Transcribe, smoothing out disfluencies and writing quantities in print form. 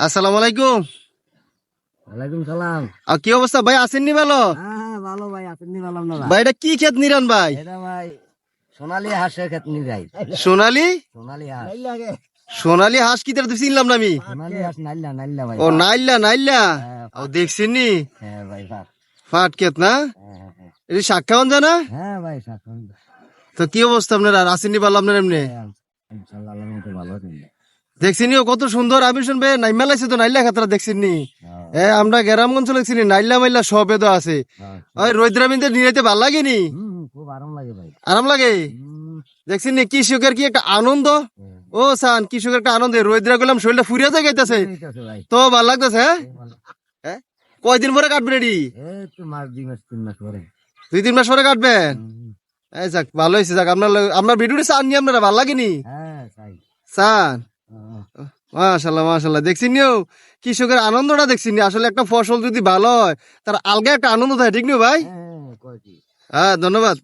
আসসালামু আলাইকুম। ওয়ালাইকুম সালাম। আর কি অবস্থা ভাই, আছেননি ভালো? হ্যাঁ ভালো ভাই, আপনি ভালো না ভাই এটা কি ক্ষেত নিরান ভাই? এটা ভাই সোনালী হাঁসের ক্ষেত নিয়ে যাই। সোনালি? সোনালী হাঁস, সোনালি হাঁস কি তার চিনলাম না আমি। সোনালী হাঁস নাইল্লা নাইল্লা ভাই। ও নাইল্লা নাইল্লা। হ্যাঁ, ও দেখছিনি? হ্যাঁ ভাই ভাত। ফাট ক্ষেত না? হ্যাঁ হ্যাঁ এটা সাক্ষাওয়ান জানা? হ্যাঁ ভাই সাথে। তো কি অবস্থা আপনার, আর আসেননি ভালো আপনার এমনি? ইনশাআল্লাহ আল্লাহর মতো ভালো আছি। দেখছিনি ও কত সুন্দর আবির শুনবে, নাইমা লাগছে তো নাইল্লা খাতরা দেখছিনি? আমরা গ্রামগঞ্জ দেখছিনি নাইল্লা মাইল্লা সব এদো আছে। ওই রৌদ্রামিনদের নিরাইতে ভাল লাগেনি? খুব আরাম লাগে ভাই। আরাম লাগে? দেখছিনি কৃষকের কি একটা আনন্দ? ও সান কৃষকের একটা আনন্দ, রৌদ্রা গেলাম শরীরটা ফুরিয়া যায় গাইতেছে ভাই তো ভাল লাগতেছে। হ্যাঁ, কয়দিন পরে কাটবেন এডি? এই তো মাস 2 মাস 3 মাস পরে। 2-3 মাস পরে কাটবেন? এই যাক ভালো হয়েছে, যাক আপনার ভিডিওটা চান নি আপনারা, ভাল লাগেনি? হ্যাঁ চাই। চান? মাশাল্লাহ মাশাল্লাহ, দেখছিনি ও কৃষকের আনন্দটা দেখছিনি। আসলে একটা ফসল যদি ভালো হয় তার আলগা একটা আনন্দ থাকে, ঠিক না ভাই? হ্যাঁ কয় কি। হ্যাঁ ধন্যবাদ।